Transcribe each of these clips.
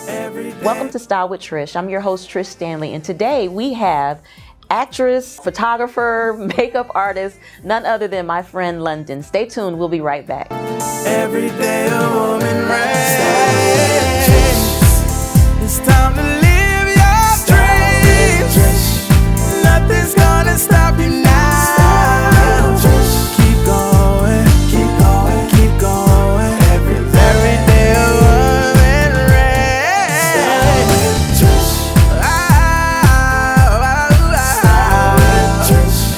Welcome to Style with Trish. I'm your host, Trish Standley, and today we have actress, photographer, makeup artist, none other than my friend London. Stay tuned, we'll be right back. Every day a woman reigns. It's time to live your dreams. Nothing's gonna stop you now. Keep going, keep going, keep going. Every day a woman reigns.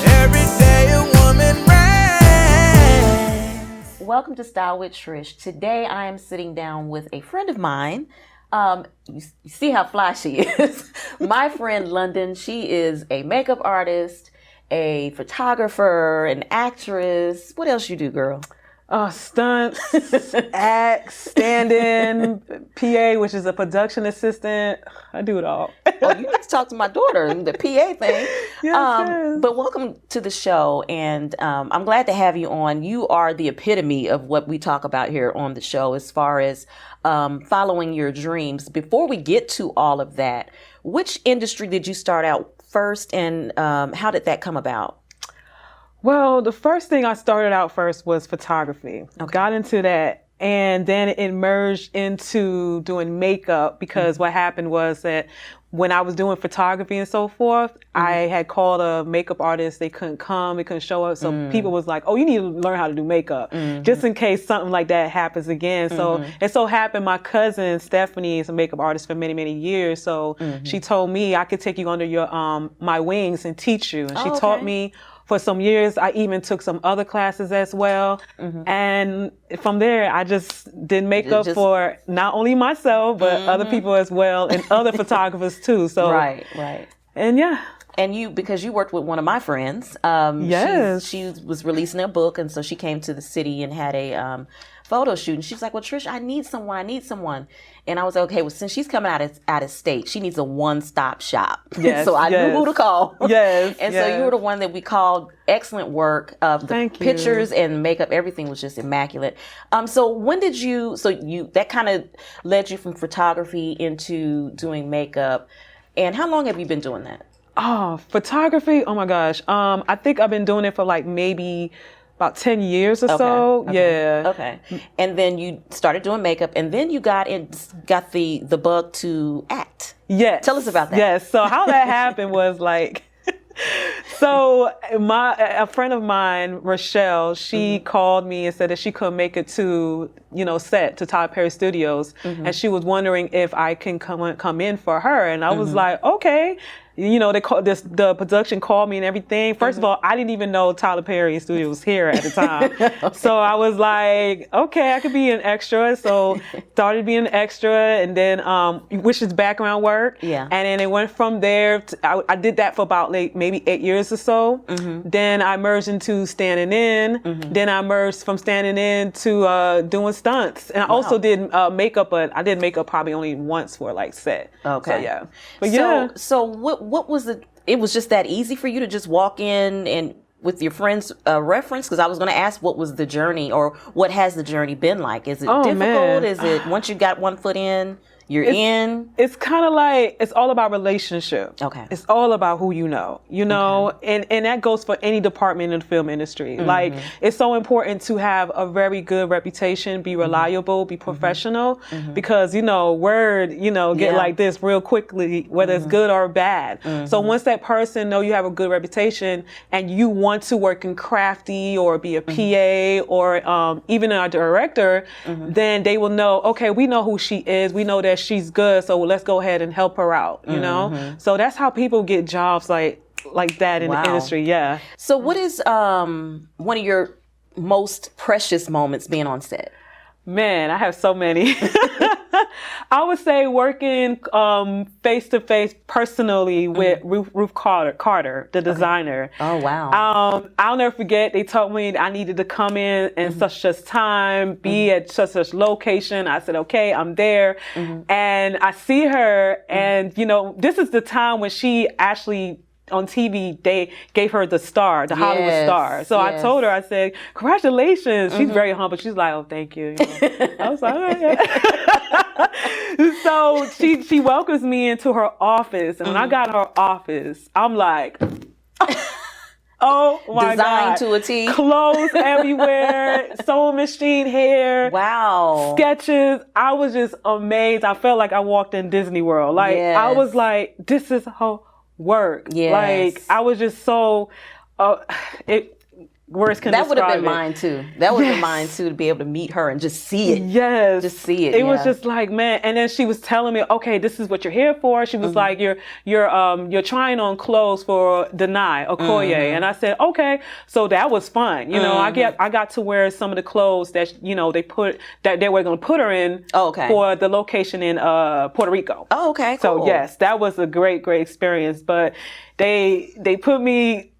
Every day a woman reigns. Welcome to Style with Trish. Today I am sitting down with a friend of mine. You see how fly she is. My friend London, she is a makeup artist, a photographer, an actress. What else you do, girl? Stunts, acts, stand-in, PA, which is a production assistant. I do it all. Oh, you need to talk to my daughter, the PA thing. Yes. But welcome to the show, and I'm glad to have you on. You are the epitome of what we talk about here on the show as far as following your dreams. Before we get to all of that, which industry did you start out first, and how did that come about? Well, the first thing I started out first was photography. Okay. Got into that, and then it merged into doing makeup because what happened was that when I was doing photography and so forth, I had called a makeup artist. They couldn't come, they couldn't show up. So people was like, oh, you need to learn how to do makeup just in case something like that happens again. So it so happened my cousin Stephanie is a makeup artist for many, many years. So she told me I could take you under your my wings and teach you. And she taught me for some years. I even took some other classes as well. And from there, I just did makeup for not only myself, but other people as well, and other photographers too. So Right. And yeah. And you, because you worked with one of my friends, Yes. she was releasing a book, and so she came to the city and had a photo shoot. And she was like, "Well, Trish, I need someone." And I was like, "Okay, well, since she's coming out of state, she needs a one-stop shop." Yes, so I knew who to call. Yes. And so you were the one that we called. Excellent work. The Thank you. pictures and makeup, everything was just immaculate. So when did you? So that kind of led you from photography into doing makeup. And how long have you been doing that? Oh, photography. Oh my gosh. I think I've been doing it for like maybe about 10 years or so. Yeah. Okay. And then you started doing makeup, and then you got the bug to act. Yes. Tell us about that. Yes. So how that happened was like, so a friend of mine, Rochelle, she called me and said that she couldn't make it to, set to Tyler Perry Studios. And she was wondering if I can come in for her. And I was like, okay. They called the production called me and everything. First of all, I didn't even know Tyler Perry Studios was here at the time. So I was like, okay, I could be an extra. So started being an extra, and then which is background work. Yeah. And then it went from there. I did that for about like maybe 8 years or so. Then I merged into standing in. Then I merged from standing in to doing stunts. And I also did makeup, but I did makeup probably only once for like set. Okay. So yeah. But yeah. So what was it was just that easy for you to just walk in and with your friend's reference? Because I was going to ask, what was the journey, or what has the journey been like? Is it difficult? Man. Is it once you got one foot in, you're in? It's kind of like, it's all about relationship. Okay. It's all about who you know, and that goes for any department in the film industry. Like, it's so important to have a very good reputation, be reliable, be professional, because, word, get like this real quickly, whether it's good or bad. So once that person know you have a good reputation and you want to work in crafty or be a PA or even a director, then they will know, okay, we know who she is. We know that she's good, so let's go ahead and help her out, So that's how people get jobs like that in the industry. Yeah. So what is one of your most precious moments being on set? Man, I have so many. I would say working face to face personally with Ruth Carter, the designer. Oh wow! I'll never forget. They told me I needed to come in such a time, be at such location. I said, okay, I'm there, and I see her, and this is the time when she actually. On TV, they gave her the star, the Hollywood star. So I told her, I said, congratulations. She's very humble. She's like, oh, thank you. I was like, oh, yeah. So she welcomes me into her office, and when I got in her office, I'm like, oh my Designed God. to a T. Clothes everywhere, sewing machine hair. Wow. Sketches. I was just amazed. I felt like I walked in Disney World. Like, I Yes. was like, this is her work. Yes. Like, I was just so, words can That would have describe been it. mine too. That would have been Yes. mine too, to be able to meet her and just see it. Yes. Just see it. It was yeah. just like, man. And then she was telling me, okay, this is what you're here for. She was like, you're trying on clothes for Denai Okoye. And I said, okay. So that was fun. You know, I got to wear some of the clothes that, you know, they were going to put her in for the location in Puerto Rico. Oh, okay. Cool. So yes, that was a great experience. But they put me,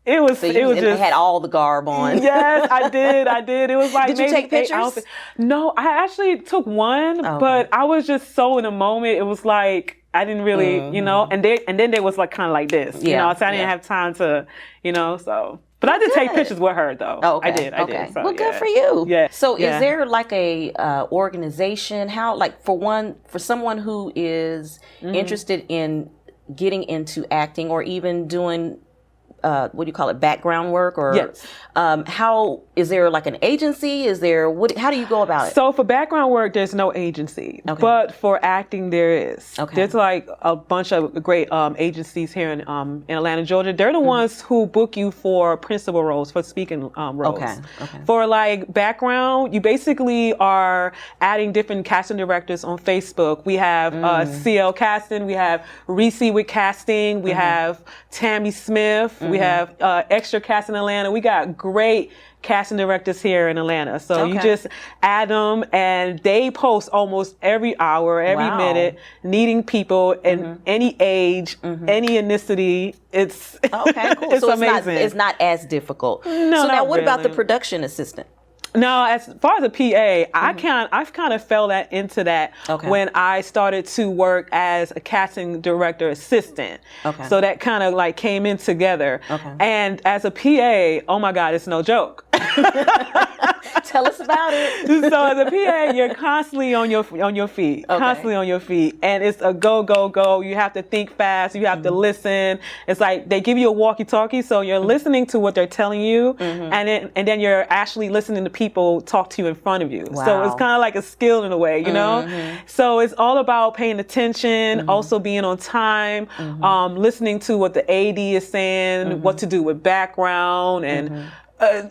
it was just had all the garb on. Yes, I did. It was like, did you maybe take 8 pictures? outfits. No, I actually took one, but I was just so in a moment. It was like I didn't really, you know. And then they was like kind of like this, you know. So I didn't have time to, you know. So, but I did take pictures with her though. Oh, okay. I did. So, well, good for you. Yeah. So, is there like a organization? How, like, for someone who is interested in getting into acting or even doing what do you call it, background work, or yes. How is there like an agency? Is there how do you go about it? So for background work, there's no agency, but for acting there is. There's like a bunch of great agencies here in Atlanta, Georgia. They're the ones who book you for principal roles, for speaking roles. For like background, you basically are adding different casting directors on Facebook. We have CL Casting, we have Reese with Casting, we have Tammy Smith. We have Extra Casting Atlanta. We got great casting directors here in Atlanta. So you just add them, and they post almost every hour, every minute, needing people in any age, any ethnicity. It's cool. It's so amazing. It's not as difficult. No, so now, not what about the really. production assistant? Now, as far as a PA, I've kind of fell into that when I started to work as a casting director assistant. So that kind of like came in together. And as a PA, oh my God, it's no joke. Tell us about it. So as a PA, you're constantly on your feet, constantly on your feet, and it's a go. You have to think fast. You have to listen. It's like they give you a walkie-talkie, so you're listening to what they're telling you, and then you're actually listening to people talk to you in front of you. Wow. So it's kind of like a skill in a way, you know. So it's all about paying attention, also being on time, listening to what the AD is saying, what to do with background, and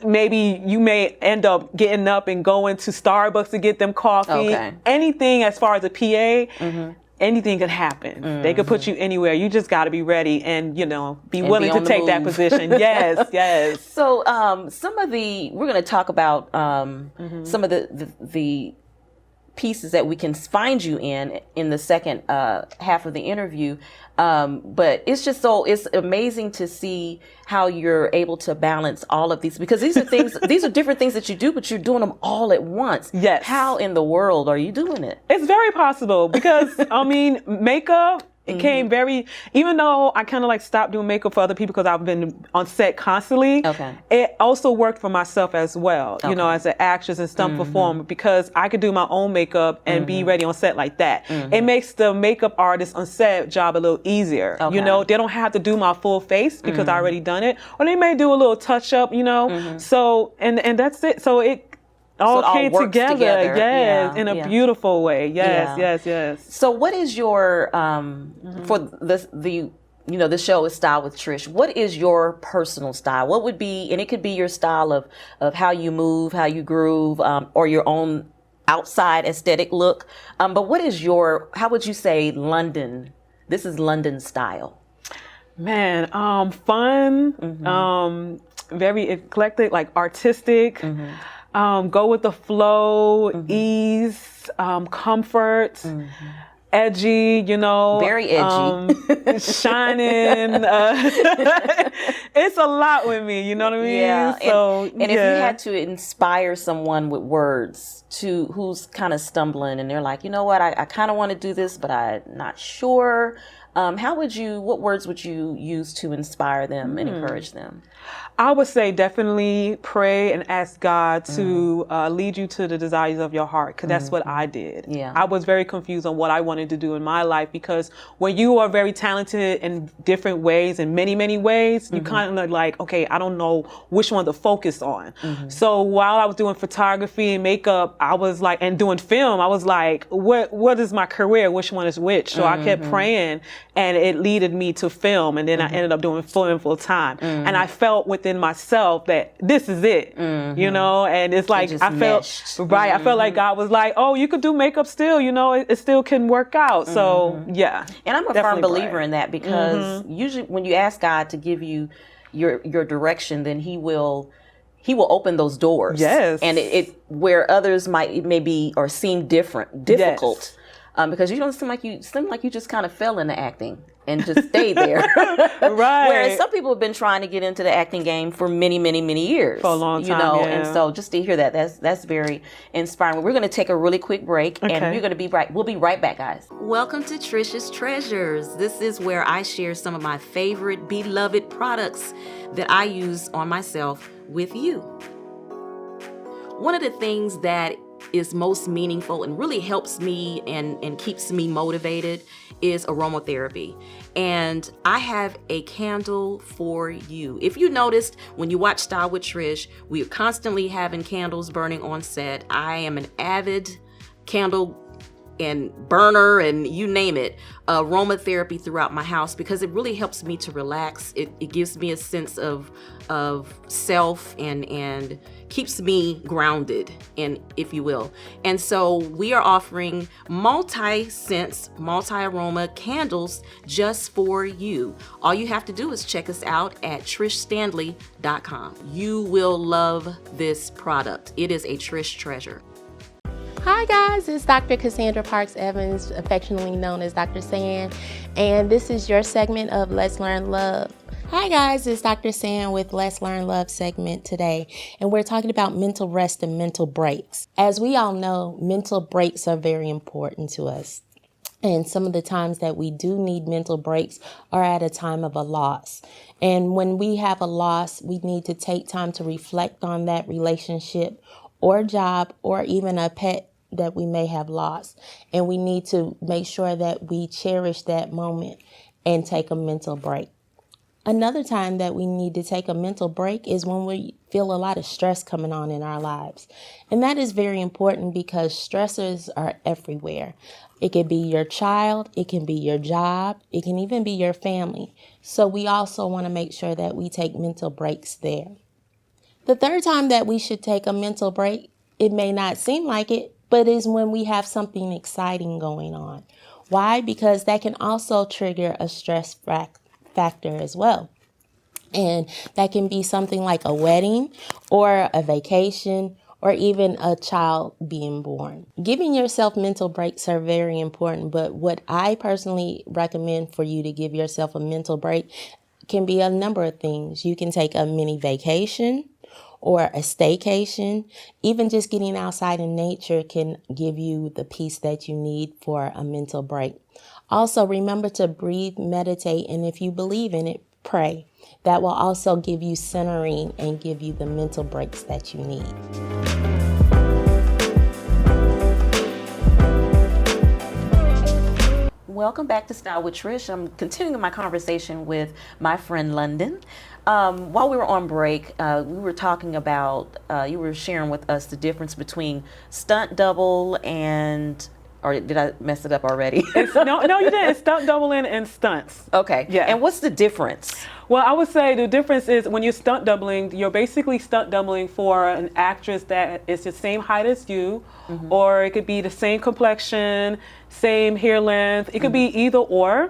maybe you may end up getting up and going to Starbucks to get them coffee. Anything as far as a PA, anything could happen. They could put you anywhere. You just got to be ready and, you know, be willing to take that position. Yes. So we're going to talk about some of the pieces that we can find you in the second half of the interview. But it's amazing to see how you're able to balance all of these, because these are different things that you do, but you're doing them all at once. Yes. How in the world are you doing it? It's very possible because, I mean, makeup, it came even though I kind of like stopped doing makeup for other people because I've been on set constantly. It also worked for myself as well, you know, as an actress and stunt performer, because I could do my own makeup and be ready on set like that. It makes the makeup artist on set job a little easier. You know, they don't have to do my full face because I already done it, or they may do a little touch up, you know. So, and that's it. So it all came works together. Yes, in a beautiful way. Yes. So what is your for the show is Style with Trish. What is your personal style? What would be, and it could be your style of how you move, how you groove, or your own outside aesthetic look. But what is how would you say London? This is London style. Man, fun, very eclectic, like artistic. Go with the flow, ease, comfort, edgy, you know. Very edgy. Shining. It's a lot with me, you know what I mean? Yeah. So, and if you had to inspire someone with words who's kind of stumbling and they're like, you know what, I kind of want to do this, but I'm not sure. what words would you use to inspire them and encourage them? I would say definitely pray and ask God to lead you to the desires of your heart, because that's what I did. Yeah. I was very confused on what I wanted to do in my life, because when you are very talented in different ways, in many, many ways, you kind of like, okay, I don't know which one to focus on. So while I was doing photography and makeup, I was like, and doing film, I was like, what is my career? Which one is which? So I kept praying, and it leaded me to film, and then I ended up doing film full time. And I felt within myself that this is it, you know, and it's like I felt I felt like God was like, oh, you could do makeup still, you know, it still can work out. So yeah, and I'm a firm believer in that, because usually when you ask God to give you your direction, then He will open those doors. Yes, and it where others maybe or seem difficult. Yes. Because you don't seem like you just kind of fell into acting and just stayed there. Right. Whereas some people have been trying to get into the acting game for many, many, many years. For a long time, you know. yeah. And so just to hear that's very inspiring. We're going to take a really quick break, and we're going to be right. We'll be right back, guys. Welcome to Trisha's Treasures. This is where I share some of my favorite beloved products that I use on myself with you. One of the things that is most meaningful and really helps me and keeps me motivated is aromatherapy. And I have a candle for you. If you noticed, when you watch Style with Trish, we are constantly having candles burning on set. I am an avid candle and burner and you name it, aromatherapy throughout my house, because it really helps me to relax. It gives me a sense of self and keeps me grounded, and if you will. And so we are offering multi-scents, multi-aroma candles just for you. All you have to do is check us out at trishstandley.com. You will love this product. It is a Trish treasure. Hi guys, it's Dr. Cassandra Parks Evans, affectionately known as Dr. San, and this is your segment of Let's Learn Love. Hi guys, it's Dr. San with Let's Learn Love segment today, and we're talking about mental rest and mental breaks. As we all know, mental breaks are very important to us. And some of the times that we do need mental breaks are at a time of a loss. And when we have a loss, we need to take time to reflect on that relationship or job or even a pet that we may have lost. And we need to make sure that we cherish that moment and take a mental break. Another time that we need to take a mental break is when we feel a lot of stress coming on in our lives. And that is very important because stressors are everywhere. It can be your child, it can be your job, it can even be your family. So we also want to make sure that we take mental breaks there. The third time that we should take a mental break, it may not seem like it, but is when we have something exciting going on. Why? Because that can also trigger a stress factor as well. And that can be something like a wedding or a vacation or even a child being born. Giving yourself mental breaks are very important, but what I personally recommend for you to give yourself a mental break can be a number of things. You can take a mini vacation or a staycation. Even just getting outside in nature can give you the peace that you need for a mental break. Also, remember to breathe, meditate, and if you believe in it, pray. That will also give you centering and give you the mental breaks that you need. Welcome back to Style with Trish. I'm continuing my conversation with my friend London. While we were on break, we were talking about, you were sharing with us the difference between stunt double and, or did I mess it up already? No, you didn't. It's stunt doubling and stunts. Okay. Yeah. And what's the difference? Well, I would say the difference is when you're stunt doubling, you're basically stunt doubling for an actress that is the same height as you, or it could be the same complexion, same hair length. It could be either or.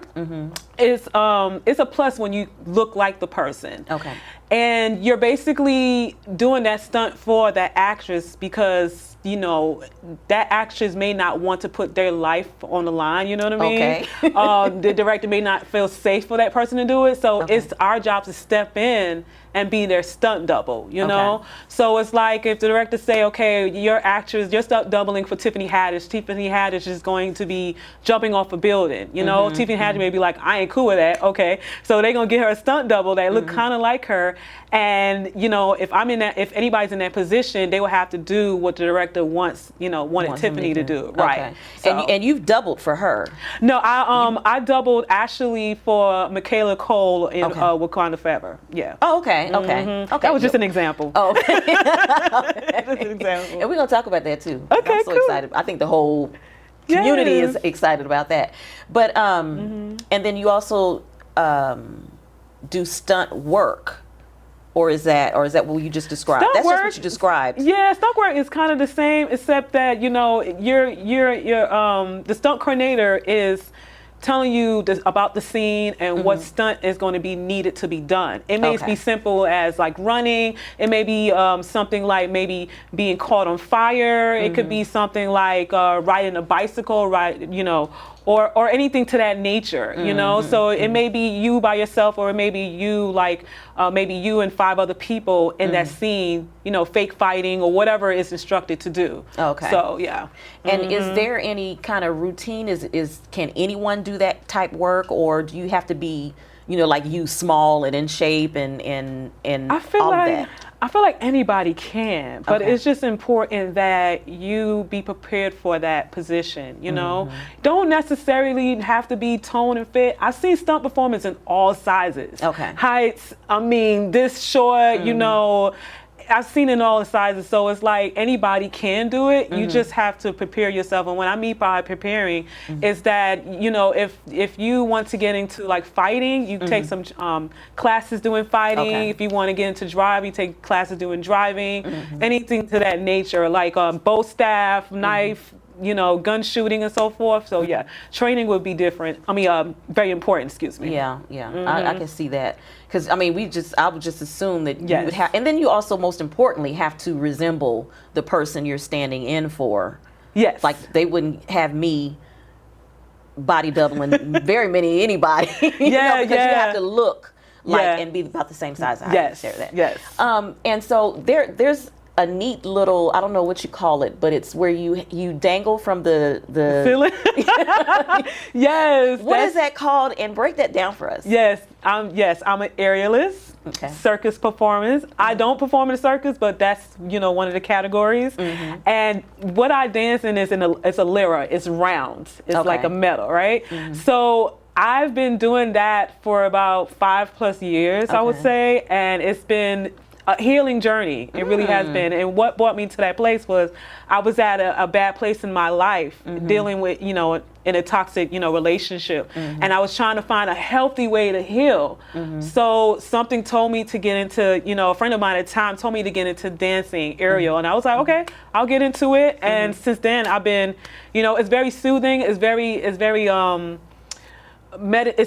It's a plus when you look like the person. Okay. And you're basically doing that stunt for that actress because, you know, that actress may not want to put their life on the line, you know what I mean? Okay. The director may not feel safe for that person to do it. So it's our our job to step in and be their stunt double, you know? So it's like if the director say, okay, your actress, you're stunt doubling for Tiffany Haddish. Tiffany Haddish is going to be jumping off a building, you know? Tiffany Haddish may be like, I ain't cool with that, okay? So they're gonna get her a stunt double that look kind of like her. And, you know, if anybody's in that position, they will have to do what the director wanted Tiffany to do. Right. So, and you've doubled for her. No, I doubled actually for Michaela Cole in Wakanda Forever. Yeah. Oh, okay. Okay. That was just an example. Oh, okay. Just an example. And we're gonna talk about that too. Okay, I'm so excited. I think the whole community is excited about that. But and then you also do stunt work. Or is that what you just described? That's just what you described. Yeah, stunt work is kind of the same, except that, you know, the stunt coordinator is telling you about the scene and what stunt is going to be needed to be done. It may be simple as like running. It may be something like maybe being caught on fire. It could be something like riding a bicycle, you know, or anything to that nature, you know? So it may be you by yourself, or it may be you like, maybe you and 5 other people in that scene, you know, fake fighting or whatever is instructed to do. Okay. So, yeah. And is there any kind of routine? Can anyone do that type work, or do you have to be, you know, like you small and in shape and I feel all like, of that? I feel like anybody can, but it's just important that you be prepared for that position, you know? Don't necessarily have to be toned and fit. I've seen stunt performers in all sizes. Heights, I mean, this short, you know, I've seen it in all the sizes, so it's like anybody can do it. You just have to prepare yourself. And when I mean by preparing, is that, you know, if you want to get into like fighting, you take some classes doing fighting. If you want to get into driving, you take classes doing driving. Anything to that nature, like bow staff, knife, you know, gun shooting and so forth. So yeah, training would be different. I mean, very important. Excuse me. Yeah, I can see that. Because I mean, I would just assume that you would have, and then you also, most importantly, have to resemble the person you're standing in for. Yes. Like they wouldn't have me body doubling anybody. You know, because you have to look like and be about the same size. Yes. And so there's a neat little, I don't know what you call it, but it's where you dangle from the ceiling. Yes. What is that called? And break that down for us. Yes, I'm an aerialist. Circus performance. I don't perform in a circus, but that's, you know, one of the categories. And what I dance in is it's a lyra. It's round. It's like a metal, right? So I've been doing that for about 5+ years, I would say, and it's been a healing journey. It really has been. And what brought me to that place was I was at a bad place in my life, dealing with, you know, in a toxic, you know, relationship. And I was trying to find a healthy way to heal. So something told me to get into, you know, a friend of mine at the time told me to get into dancing, aerial. And I was like, okay, I'll get into it. And since then I've been, you know, it's very soothing. It's very, it's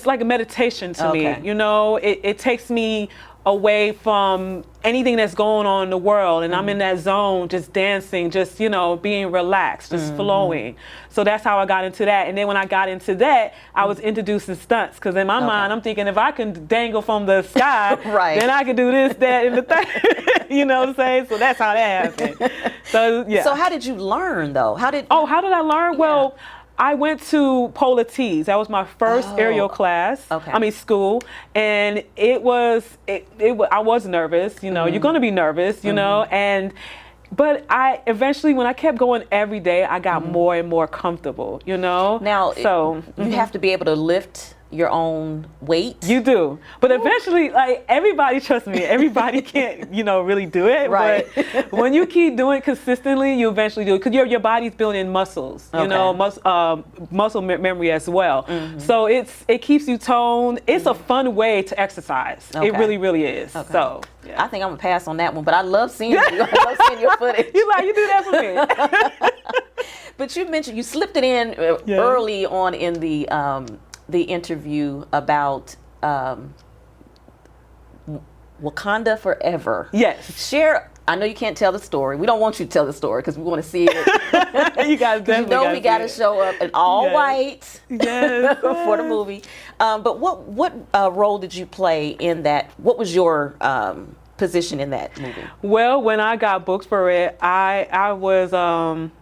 like a meditation to me. You know, it takes me away from anything that's going on in the world, and I'm in that zone, just dancing, just, you know, being relaxed, just flowing. So that's how I got into that. And then when I got into that, I was introducing stunts, because in my mind I'm thinking, if I can dangle from the sky, then I can do this, that, and the third. You know what I'm saying? So that's how that happened. So yeah. So how did you learn though? How did I learn? Well, I went to Polar Tees. That was my first aerial class. I mean, school, and I was nervous. You know, you're gonna be nervous. You know, but I eventually, when I kept going every day, I got more and more comfortable. You know. Now, so you have to be able to lift your own weight. You do, but eventually, like, everybody, trust me, everybody can't, you know, really do it. Right. But when you keep doing it consistently, you eventually do it, because your body's building muscles, you know, muscle memory as well. So it keeps you toned. It's a fun way to exercise. It really, really is. So I think I'm gonna pass on that one, but I love seeing you. I love seeing your footage. You do that for me. But you mentioned you slipped it in early on in the interview about Wakanda Forever. Yes. Share. I know you can't tell the story. We don't want you to tell the story because we want to see it. You guys definitely we got to show up in all white Yes. for the movie. But what role did you play in that? What was your position in that movie? Well, when I got booked for it, I am,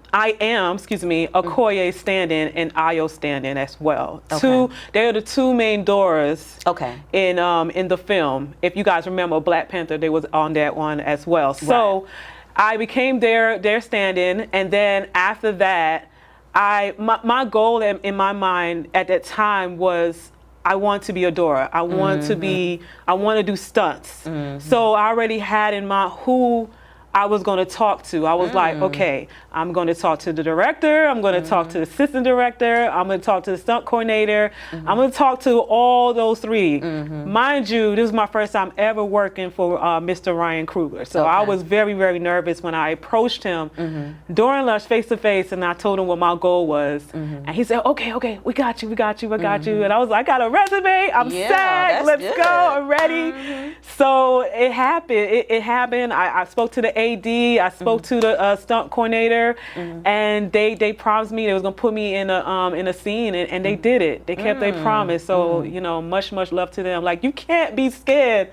Okoye stand-in and Ayo stand-in as well. Okay. They're the two main Doras Okay. in the film. If you guys remember Black Panther, they was on that one as well. So I became their stand-in, and then after that, my goal in my mind at that time was I want to be a Dora. I want to do stunts. So I already had in mind who I was going to talk to. I was like, okay, I'm going to talk to the director. I'm going to talk to the assistant director. I'm going to talk to the stunt coordinator. I'm going to talk to all those three. Mind you, this is my first time ever working for Mr. Ryan Coogler. So I was very, very nervous when I approached him during lunch face to face, and I told him what my goal was. And he said, okay, we got you. And I was like, I got a resume. I'm set. Let's go. I'm ready. So it happened. It happened. I spoke to the AD. I spoke to the stunt coordinator, and they promised me they was gonna put me in a scene, and they did it. They kept their promise. So much love to them. Like, you can't be scared.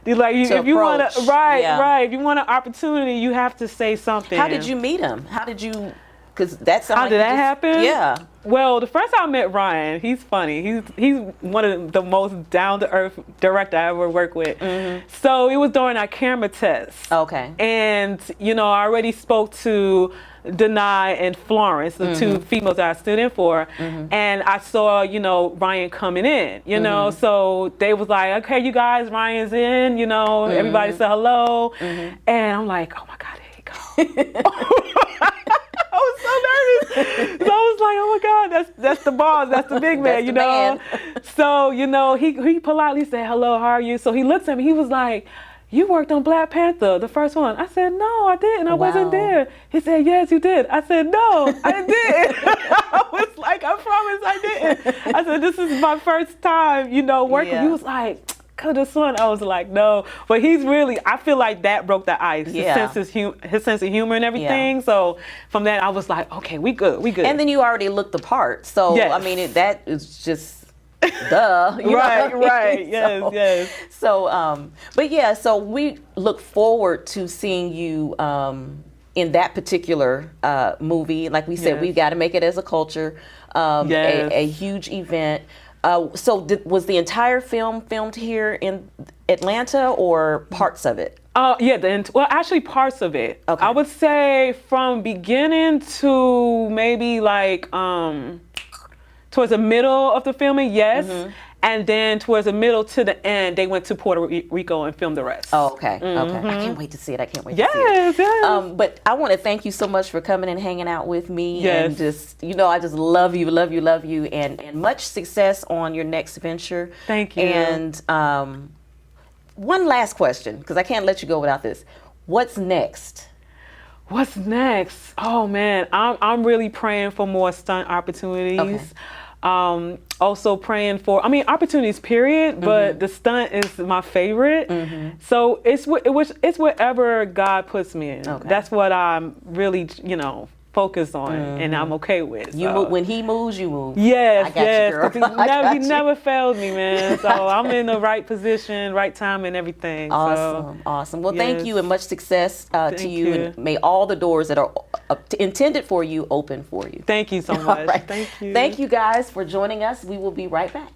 Like, if you want to, if you want an opportunity, you have to say something. How did you meet him? How did you? Because that's how did that happen? Yeah. Well, the first time I met Ryan, he's funny. He's one of the most down to earth director I ever worked with. So it was during our camera test. Okay. And I already spoke to Denai and Florence, the two females that I stood in for, and I saw Ryan coming in. So they was like, okay, you guys, Ryan's in. Everybody said hello, and I'm like, oh my God, here he goes. I was so nervous. So I was like, oh my God, that's the boss, that's the big man, man. So, he politely said, hello, how are you? So he looks at me, he was like, you worked on Black Panther, the first one. I said, no, I didn't. I wasn't there. He said, yes, you did. I said, no, I didn't. I was like, I promise I didn't. I said, this is my first time, working. Yeah. He was like, could have sworn. I was like, no. But he's really, I feel like that broke the ice. Yeah. His sense of humor and everything. So from that, I was like, okay, we good. And then you already looked the part. So, yes. I mean, that is just duh. Right. Yes. So, but yeah, so we look forward to seeing you in that particular movie. Like we said, Yes. we've got to make it as a culture, Yes. a huge event. So was the entire film filmed here in Atlanta or parts of it? Actually parts of it. Okay. I would say from beginning to maybe like towards the middle of the filming, yes. And then towards the middle to the end, they went to Puerto Rico and filmed the rest. Oh, okay. Okay. I can't wait to see it. To see it. Yes. But I want to thank you so much for coming and hanging out with me. Yes. And just, I just love you, and much success on your next venture. Thank you. And one last question, because I can't let you go without this. What's next? What's next? Oh man, I'm really praying for more stunt opportunities. Okay. Also praying for, opportunities, period, but the stunt is my favorite. So it's whatever God puts me in. Okay. That's what I'm really, focused on, and I'm okay with. When he moves, you move. Yes, I got you, girl. He never failed me, man. So I'm in the right position, right time, and everything. Awesome. Well, thank yes. you, and much success to you. you. And may all the doors that are intended for you open for you. Thank you so much. All right. Thank you. Thank you guys for joining us. We will be right back.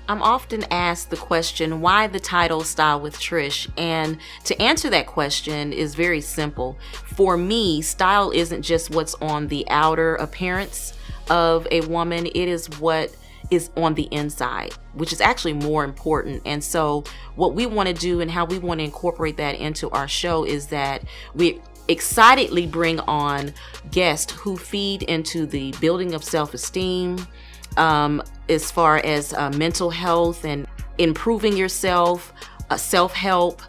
I'm often asked the question, why the title Style with Trish? And to answer that question is very simple. For me, style isn't just what's on the outer appearance of a woman. It is what is on the inside, which is actually more important. And so what we want to do and how we want to incorporate that into our show is that we excitedly bring on guests who feed into the building of self-esteem, as far as mental health and improving yourself, self-help.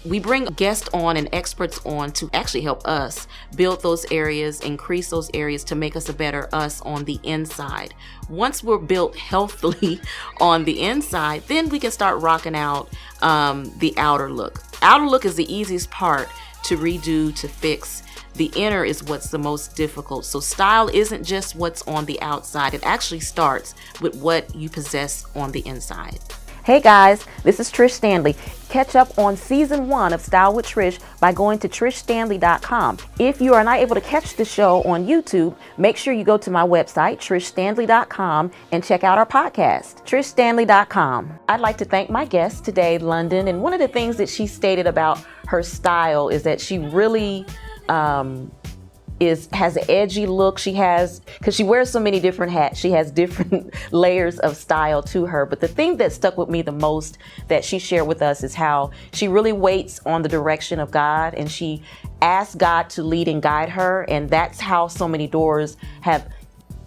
We bring guests on and experts on to actually help us build those areas, increase those areas to make us a better us on the inside. Once we're built healthily on the inside, then we can start rocking out the outer look. Outer look is the easiest part to redo, to fix. The inner is what's the most difficult. So style isn't just what's on the outside. It actually starts with what you possess on the inside. Hey guys, this is Trish Standley. Catch up on season 1 of Style with Trish by going to trishstanley.com. If you are not able to catch the show on YouTube, make sure you go to my website, trishstanley.com, and check out our podcast, trishstanley.com. I'd like to thank my guest today, London. And one of the things that she stated about her style is that she really has an edgy look. Because she wears so many different hats, she has different layers of style to her. But the thing that stuck with me the most that she shared with us is how she really waits on the direction of God, and she asks God to lead and guide her. And that's how so many doors have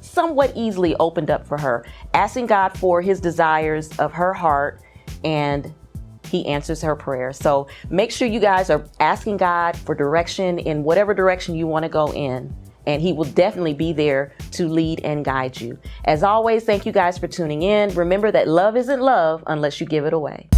somewhat easily opened up for her, asking God for his desires of her heart, and he answers her prayer. So make sure you guys are asking God for direction in whatever direction you want to go in, and he will definitely be there to lead and guide you. As always, thank you guys for tuning in. Remember that love isn't love unless you give it away.